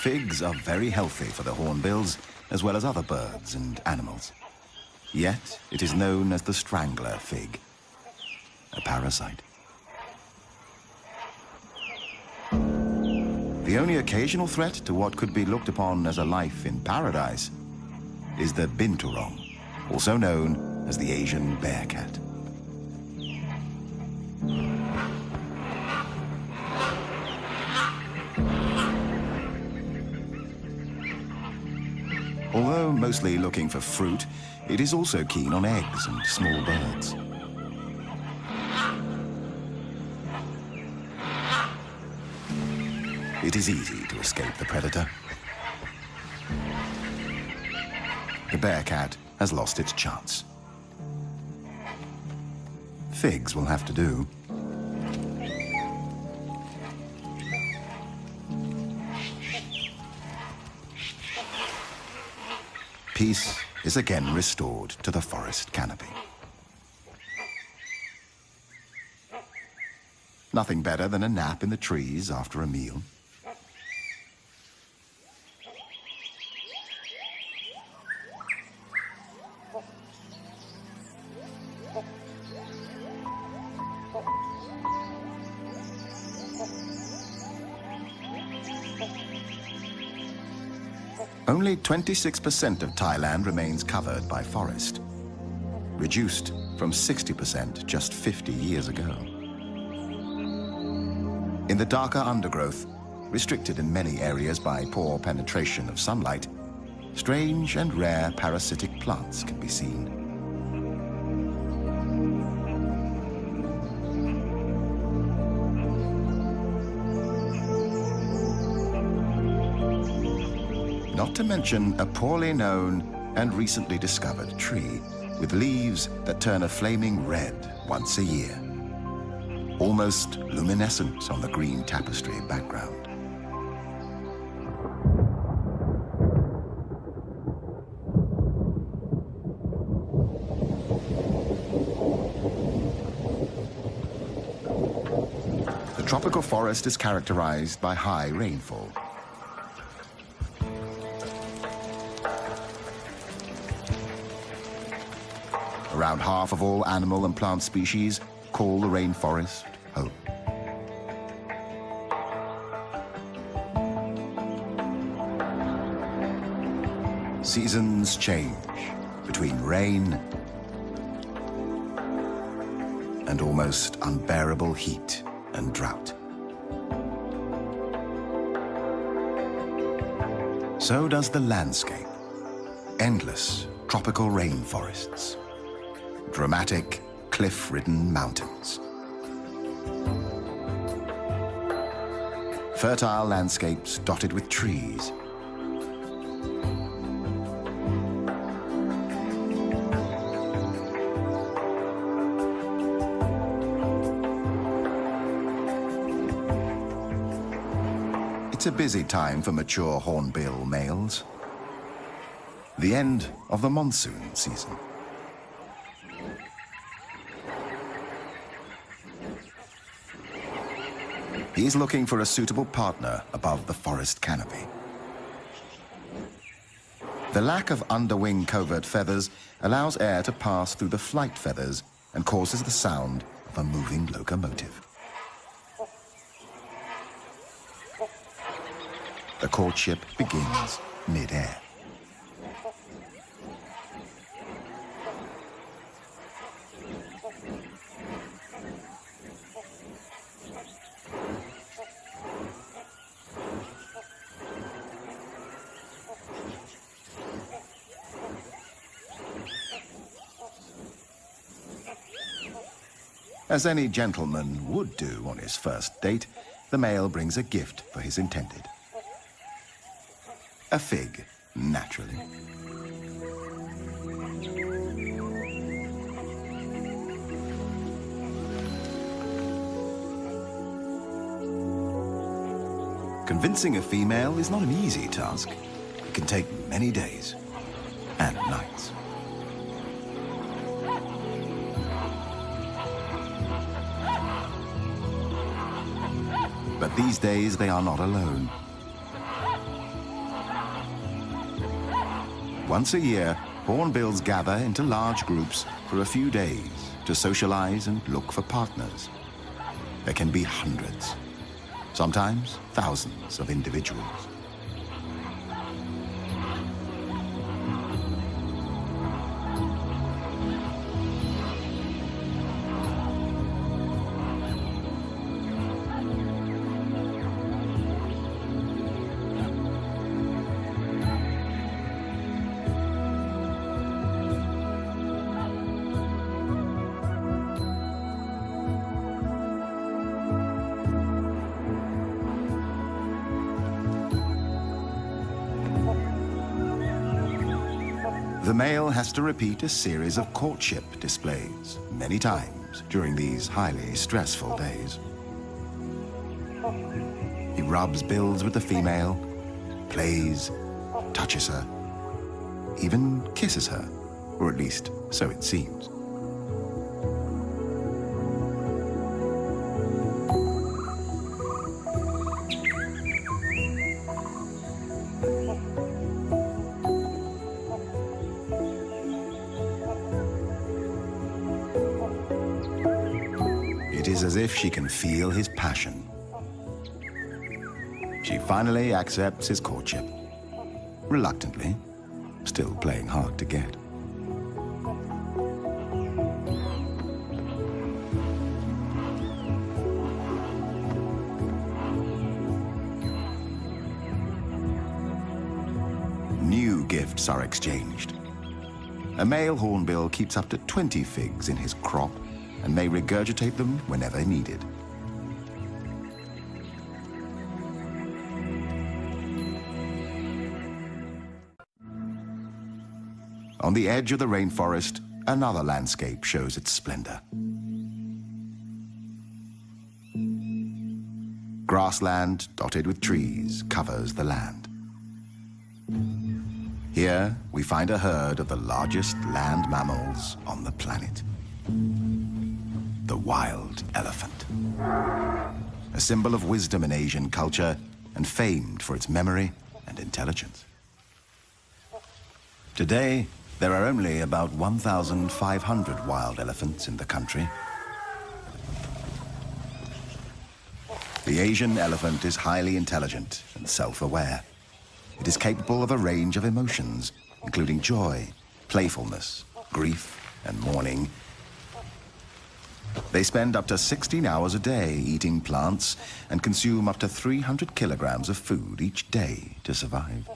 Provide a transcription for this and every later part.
Figs are very healthy for the hornbills, as well as other birds and animals. Yet, it is known as the strangler fig, a parasite. The only occasional threat to what could be looked upon as a life in paradise is the binturong, also known as the Asian bear cat. Although mostly looking for fruit, it is also keen on eggs and small birds. It is easy to escape the predator. The bear cat has lost its chance. Figs will have to do. Peace is again restored to the forest canopy. Nothing better than a nap in the trees after a meal. Only 26% of Thailand remains covered by forest, reduced from 60% just 50 years ago. In the darker undergrowth, restricted in many areas by poor penetration of sunlight, strange and rare parasitic plants can be seen. Not to mention a poorly known and recently discovered tree with leaves that turn a flaming red once a year, almost luminescent on the green tapestry background. The tropical forest is characterized by high rainfall. Around half of all animal and plant species call the rainforest home. Seasons change between rain and almost unbearable heat and drought. So does the landscape. Endless tropical rainforests. Dramatic, cliff-ridden mountains. Fertile landscapes dotted with trees. It's a busy time for mature hornbill males. The end of the monsoon season. He's looking for a suitable partner above the forest canopy. The lack of underwing covert feathers allows air to pass through the flight feathers and causes the sound of a moving locomotive. The courtship begins mid-air. As any gentleman would do on his first date, the male brings a gift for his intended. A fig, naturally. Convincing a female is not an easy task. It can take many days and nights. But these days, they are not alone. Once a year, hornbills gather into large groups for a few days to socialize and look for partners. There can be hundreds, sometimes thousands of individuals. The male has to repeat a series of courtship displays many times during these highly stressful days. He rubs bills with the female, plays, touches her, even kisses her, or at least so it seems. It is as if she can feel his passion. She finally accepts his courtship, reluctantly, still playing hard to get. New gifts are exchanged. A male hornbill keeps up to 20 figs in his crop and may regurgitate them whenever needed. On the edge of the rainforest, another landscape shows its splendor. Grassland dotted with trees covers the land. Here, we find a herd of the largest land mammals on the planet. The wild elephant. A symbol of wisdom in Asian culture and famed for its memory and intelligence. Today, there are only about 1,500 wild elephants in the country. The Asian elephant is highly intelligent and self-aware. It is capable of a range of emotions, including joy, playfulness, grief, and mourning. They spend up to 16 hours a day eating plants and consume up to 300 kilograms of food each day to survive.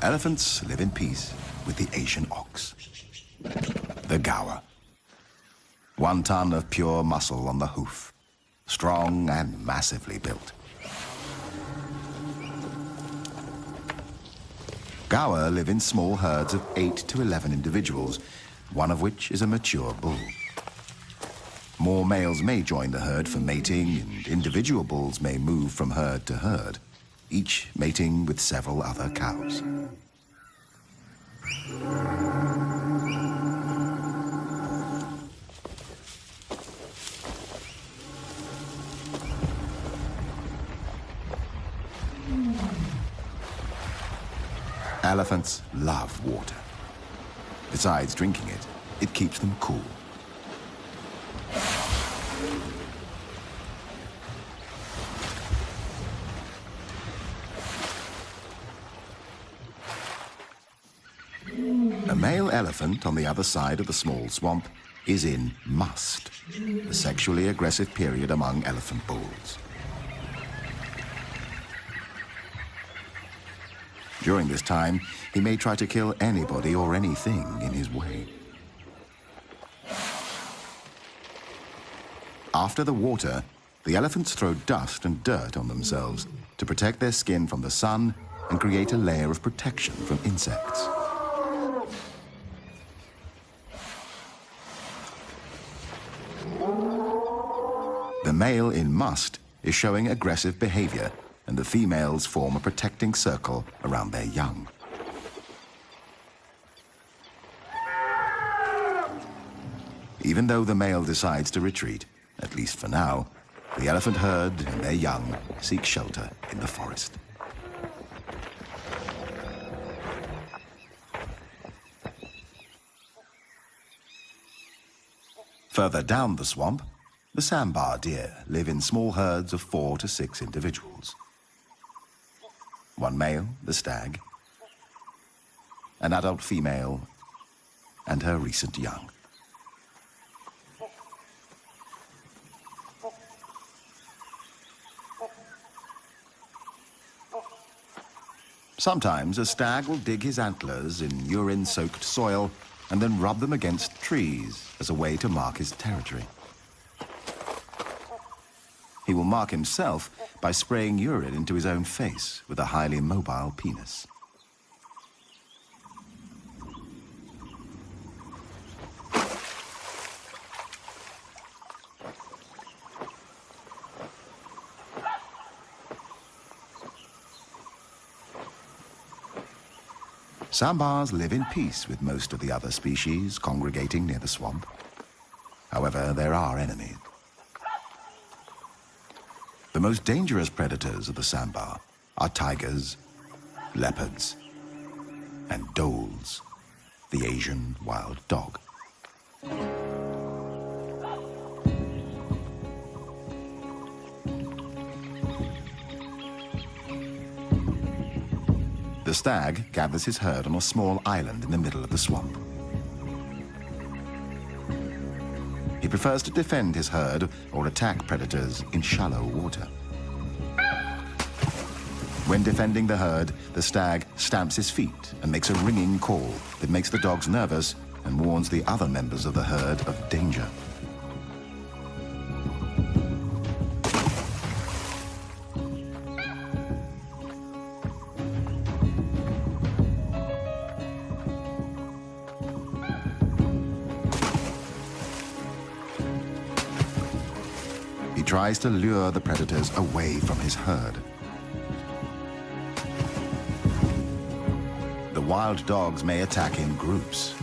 Elephants live in peace with the Asian ox, the gaur. 1 ton of pure muscle on the hoof, strong and massively built. Gaur live in small herds of 8 to 11 individuals, one of which is a mature bull. More males may join the herd for mating, and individual bulls may move from herd to herd, each mating with several other cows. Elephants love water. Besides drinking it, it keeps them cool. A male elephant on the other side of the small swamp is in must, a sexually aggressive period among elephant bulls. During this time, he may try to kill anybody or anything in his way. After the water, the elephants throw dust and dirt on themselves to protect their skin from the sun and create a layer of protection from insects. The male in must is showing aggressive behavior, and the females form a protecting circle around their young. Even though the male decides to retreat, at least for now, the elephant herd and their young seek shelter in the forest. Further down the swamp, the sambar deer live in small herds of 4 to 6 individuals. One male, the stag, an adult female, and her recent young. Sometimes a stag will dig his antlers in urine-soaked soil and then rub them against trees as a way to mark his territory. He will mark himself by spraying urine into his own face with a highly mobile penis. Sambars live in peace with most of the other species congregating near the swamp. However, there are enemies. The most dangerous predators of the sambar are tigers, leopards, and dholes, the Asian wild dog. The stag gathers his herd on a small island in the middle of the swamp. He prefers to defend his herd or attack predators in shallow water. When defending the herd, the stag stamps his feet and makes a ringing call that makes the dogs nervous and warns the other members of the herd of danger. He tries to lure the predators away from his herd. The wild dogs may attack in groups,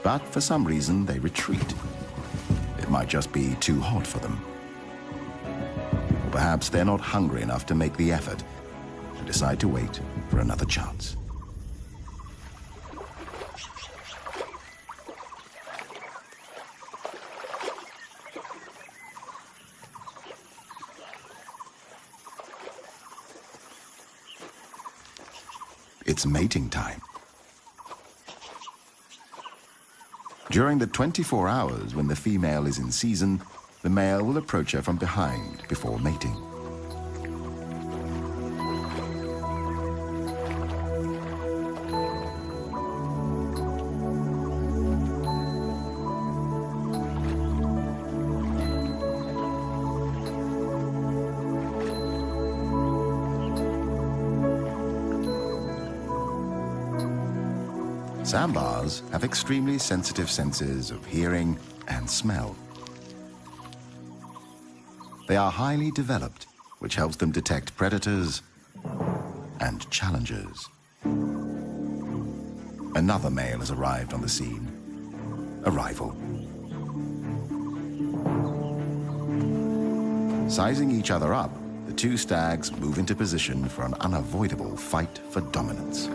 but for some reason they retreat. It might just be too hot for them. Or perhaps they're not hungry enough to make the effort and decide to wait for another chance. It's mating time. During the 24 hours when the female is in season, the male will approach her from behind before mating. Sambars have extremely sensitive senses of hearing and smell. They are highly developed, which helps them detect predators and challengers. Another male has arrived on the scene, a rival. Sizing each other up, the two stags move into position for an unavoidable fight for dominance.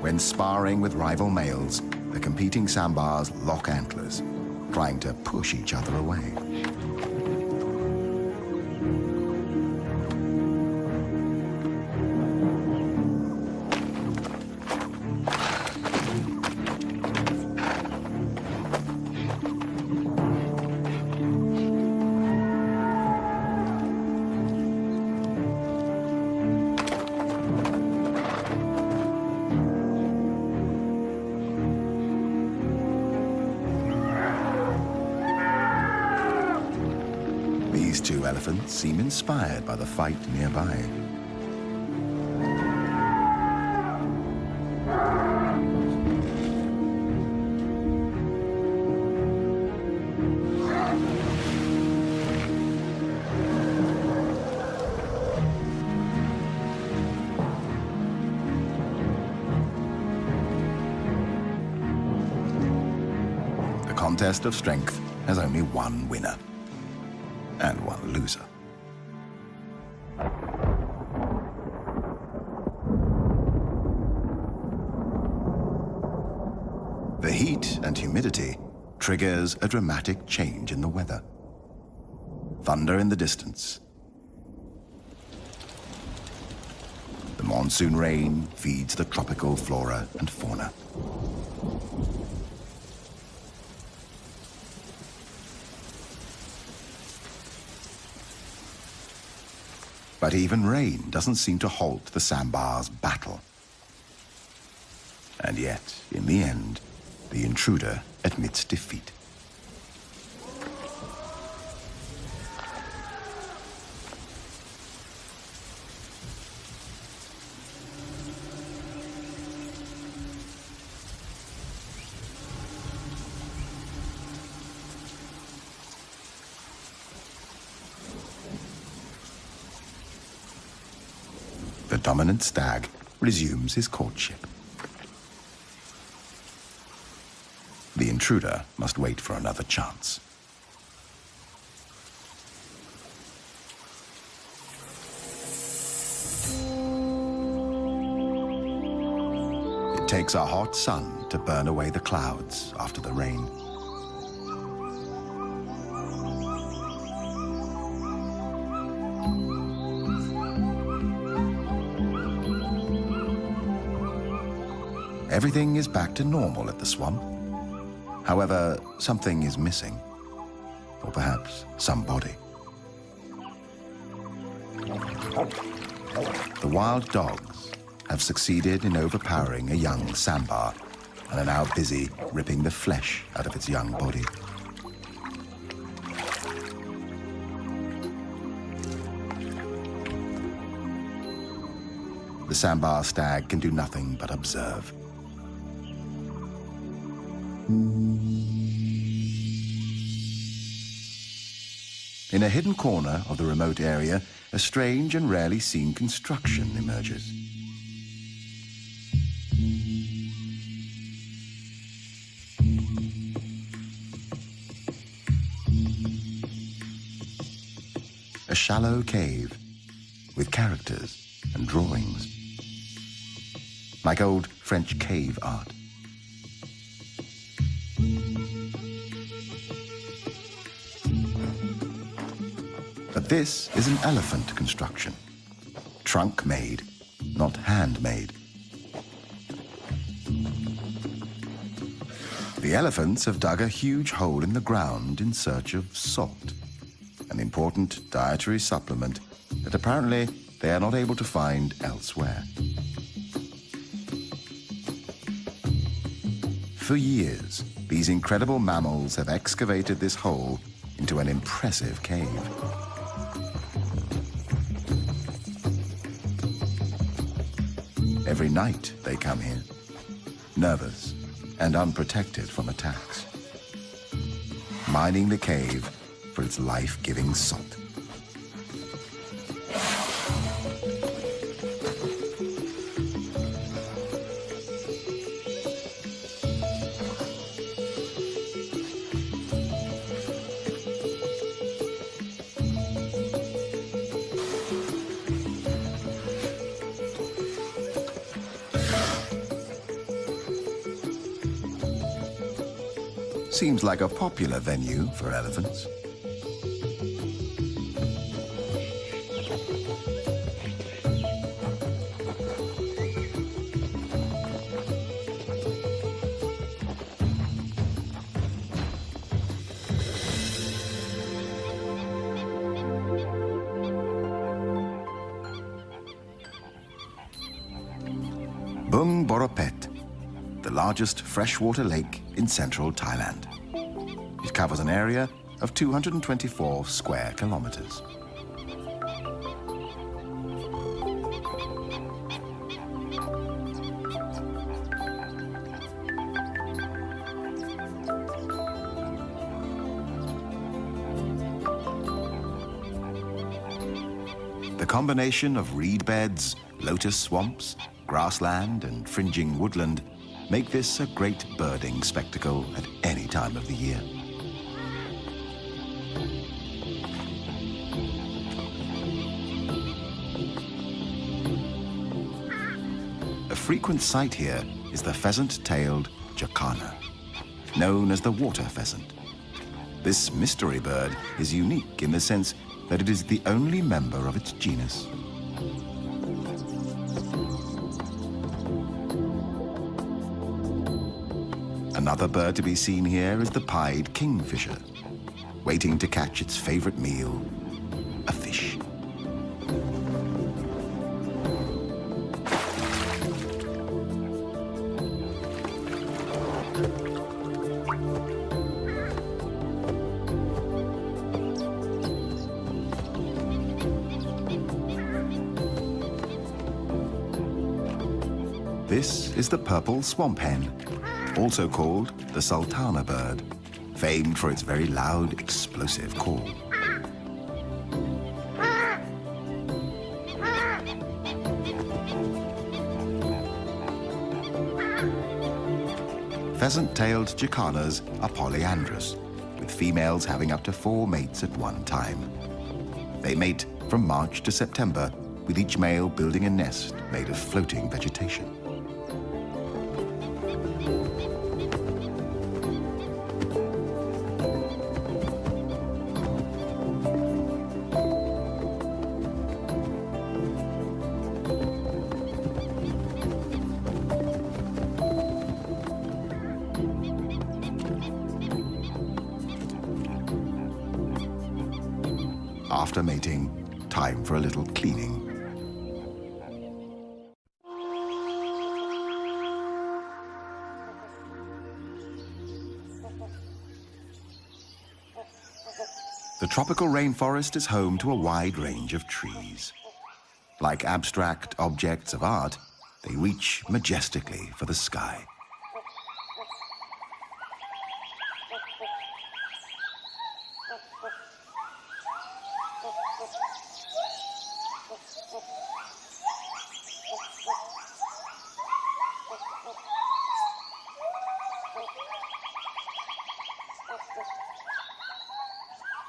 When sparring with rival males, the competing sambars lock antlers, trying to push each other away. These two elephants seem inspired by the fight nearby. The contest of strength has only one winner. and one loser. The heat and humidity triggers a dramatic change in the weather. Thunder in the distance. The monsoon rain feeds the tropical flora and fauna. But even rain doesn't seem to halt the sambar's battle. And yet, in the end, the intruder admits defeat. The dominant stag resumes his courtship. The intruder must wait for another chance. It takes a hot sun to burn away the clouds after the rain. Everything is back to normal at the swamp. However, something is missing, or perhaps somebody. The wild dogs have succeeded in overpowering a young sambar and are now busy ripping the flesh out of its young body. The sambar stag can do nothing but observe. In a hidden corner of the remote area, a strange and rarely seen construction emerges. A shallow cave with characters and drawings, like old French cave art. But this is an elephant construction, trunk-made, not handmade. The elephants have dug a huge hole in the ground in search of salt, an important dietary supplement that apparently they are not able to find elsewhere. For years, these incredible mammals have excavated this hole into an impressive cave. Every night they come here, nervous and unprotected from attacks, mining the cave for its life-giving salt. Seems like a popular venue for elephants. Bung Boropet, the largest freshwater lake in central Thailand. It covers an area of 224 square kilometers. The combination of reed beds, lotus swamps, grassland, and fringing woodland make this a great birding spectacle at any time of the year. frequent sight here is the pheasant-tailed jacana, known as the water pheasant. This mystery bird is unique in the sense that it is the only member of its genus. Another bird to be seen here is the pied kingfisher, waiting to catch its favorite meal, a fish. This is the purple swamp hen, also called the sultana bird, famed for its very loud, explosive call. Pheasant-tailed jacanas are polyandrous, with females having up to 4 mates at one time. They mate from March to September, with each male building a nest made of floating vegetation. After mating, time for a little cleaning. The tropical rainforest is home to a wide range of trees. Like abstract objects of art, they reach majestically for the sky.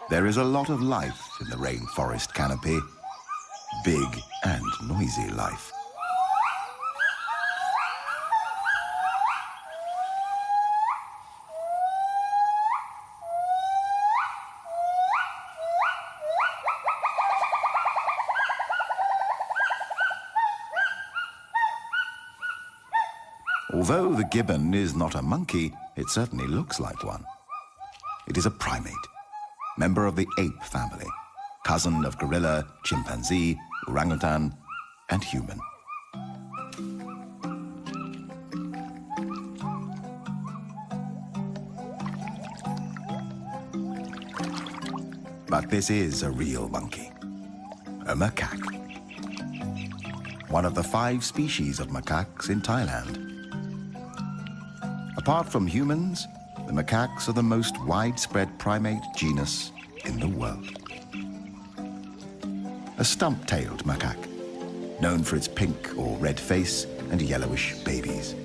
There is a lot of life in the rainforest canopy, big and noisy life. Although the gibbon is not a monkey, it certainly looks like one. It is a primate, member of the ape family, cousin of gorilla, chimpanzee, orangutan, and human. But this is a real monkey, a macaque. One of the 5 species of macaques in Thailand. Apart from humans, the macaques are the most widespread primate genus in the world. A stump-tailed macaque, known for its pink or red face and yellowish babies.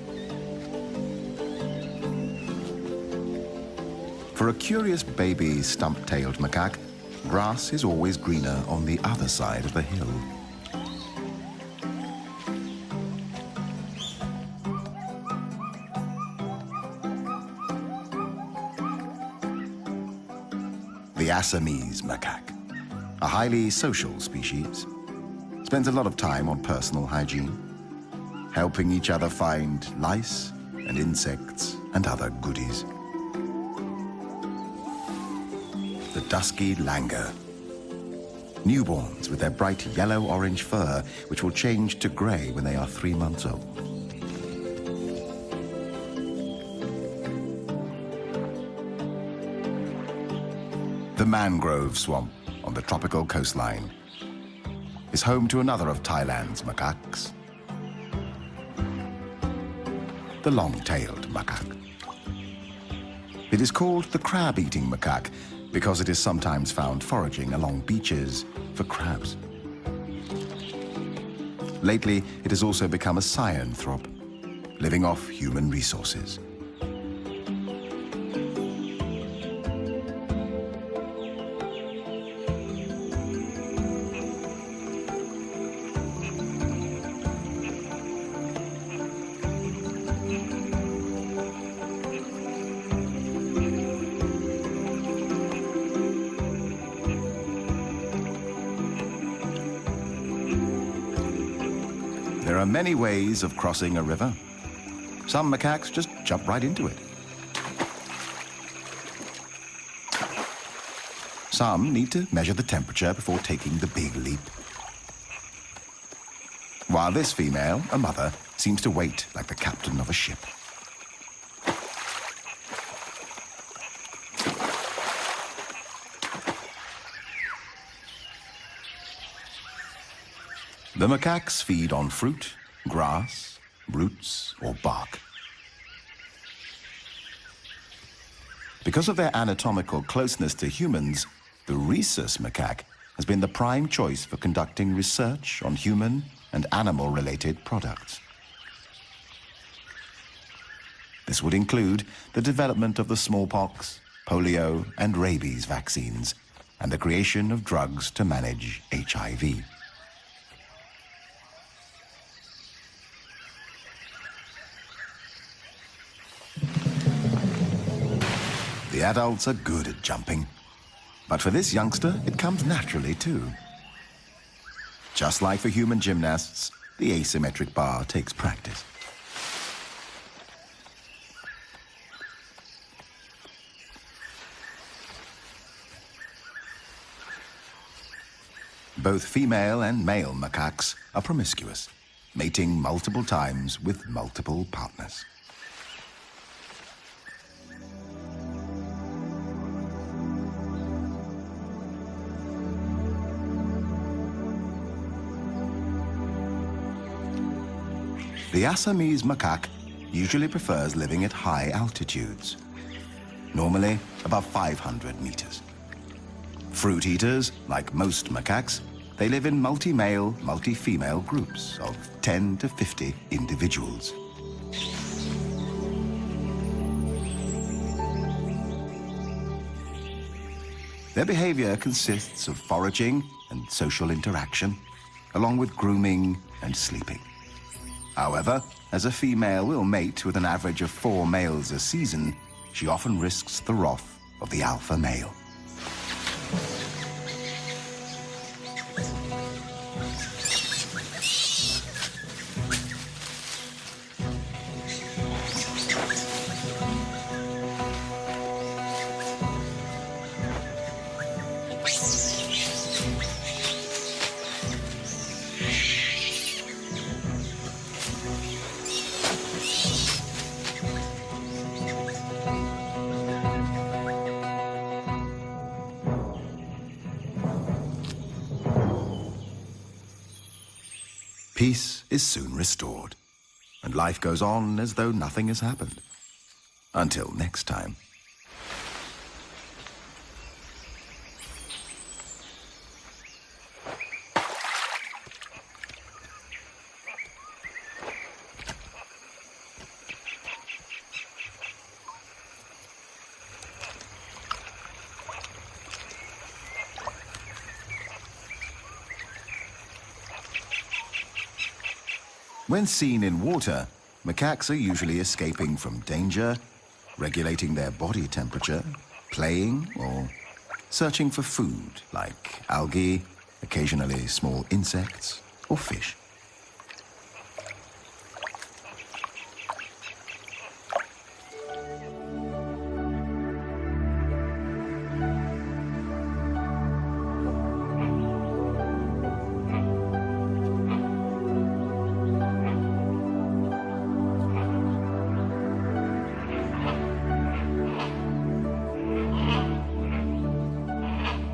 For a curious baby stump-tailed macaque, grass is always greener on the other side of the hill. The Assamese macaque, a highly social species, spends a lot of time on personal hygiene, helping each other find lice and insects and other goodies. The dusky langur, newborns with their bright yellow-orange fur, which will change to grey when they are 3 months old. The mangrove swamp on the tropical coastline is home to another of Thailand's macaques, the long-tailed macaque. It is called the crab-eating macaque because it is sometimes found foraging along beaches for crabs. Lately, it has also become a cyanthrope, living off human resources. are many ways of crossing a river. Some macaques just jump right into it. Some need to measure the temperature before taking the big leap. While this female, a mother, seems to wait like the captain of a ship. The macaques feed on fruit, grass, roots, or bark. Because of their anatomical closeness to humans, the rhesus macaque has been the prime choice for conducting research on human and animal-related products. This would include the development of the smallpox, polio, and rabies vaccines, and the creation of drugs to manage HIV. The adults are good at jumping, but for this youngster, it comes naturally too. Just like for human gymnasts, the asymmetric bar takes practice. Both female and male macaques are promiscuous, mating multiple times with multiple partners. The Assamese macaque usually prefers living at high altitudes, normally above 500 meters. Fruit eaters, like most macaques, they live in multi-male, multi-female groups of 10 to 50 individuals. Their behavior consists of foraging and social interaction, along with grooming and sleeping. However, as a female will mate with an average of 4 males a season, she often risks the wrath of the alpha male. Peace is soon restored, and life goes on as though nothing has happened. Until next time. When seen in water, macaques are usually escaping from danger, regulating their body temperature, playing, or searching for food like algae, occasionally small insects, or fish.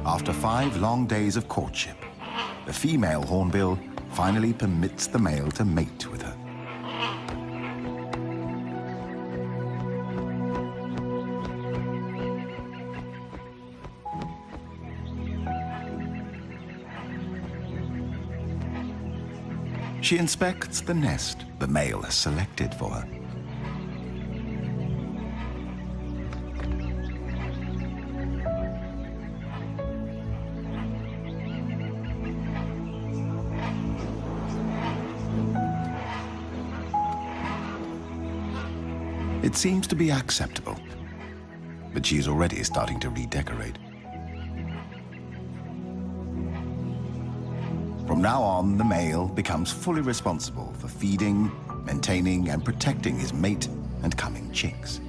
After 5 long days of courtship, the female hornbill finally permits the male to mate with her. She inspects the nest the male has selected for her. It seems to be acceptable, but she is already starting to redecorate. From From now on, the male becomes fully responsible for feeding, maintaining, and protecting his mate and coming chicks.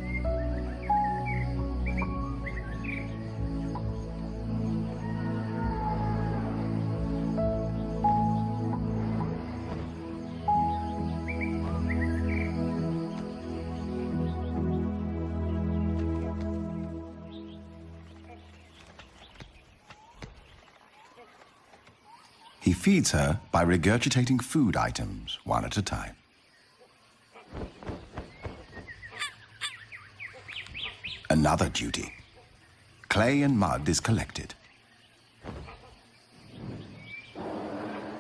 He feeds her by regurgitating food items one at a time. Another duty. Clay and mud is collected.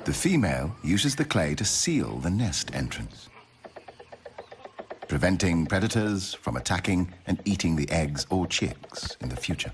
The female uses the clay to seal the nest entrance, preventing predators from attacking and eating the eggs or chicks in the future.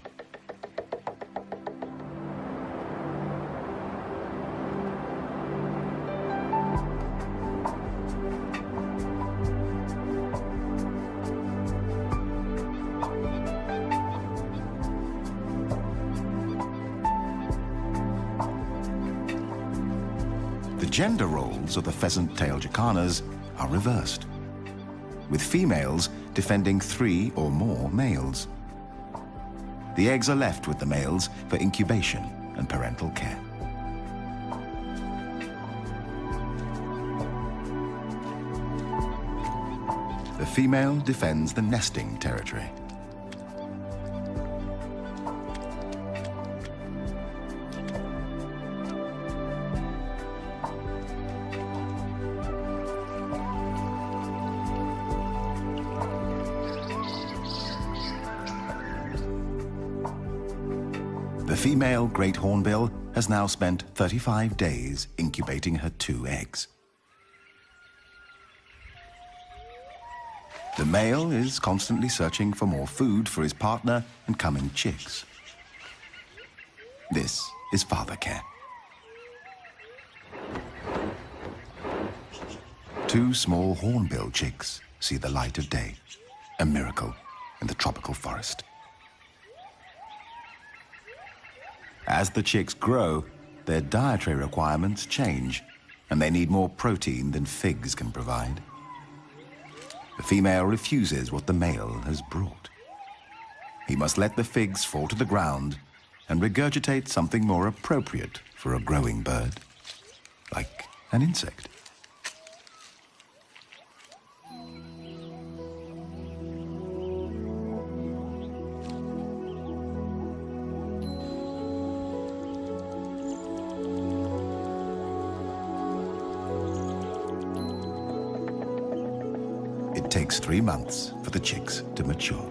The gender roles of the pheasant-tailed jacanas are reversed, with females defending 3 or more males. The eggs are left with the males for incubation and parental care. The female defends the nesting territory. The female great hornbill has now spent 35 days incubating her 2 eggs. The male is constantly searching for more food for his partner and coming chicks. This is father care. 2 small hornbill chicks see the light of day, a miracle in the tropical forest. As the chicks grow, their dietary requirements change, and they need more protein than figs can provide. The female refuses what the male has brought. He must let the figs fall to the ground and regurgitate something more appropriate for a growing bird, like an insect. It takes 3 months for the chicks to mature.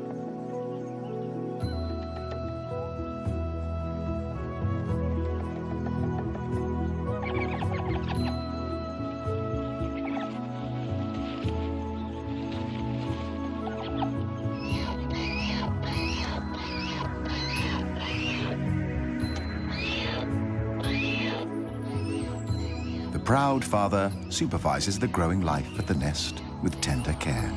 The proud father supervises the growing life at the nest with tender care.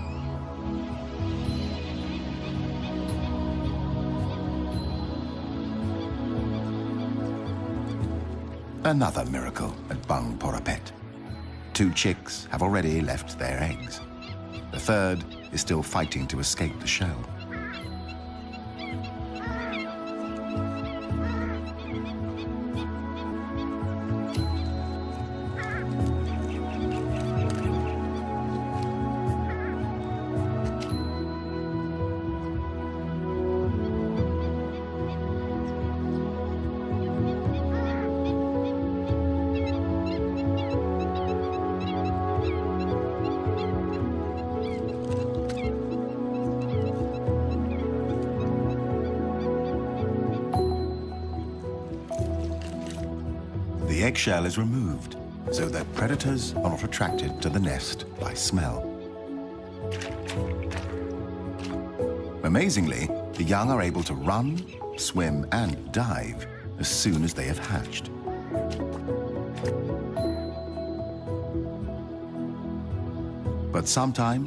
Another miracle at Bang Porapet. 2 chicks have already left their eggs. The third is still fighting to escape the shell. The eggshell is removed so that predators are not attracted to the nest by smell. Amazingly, the young are able to run, swim, and dive as soon as they have hatched. But sometimes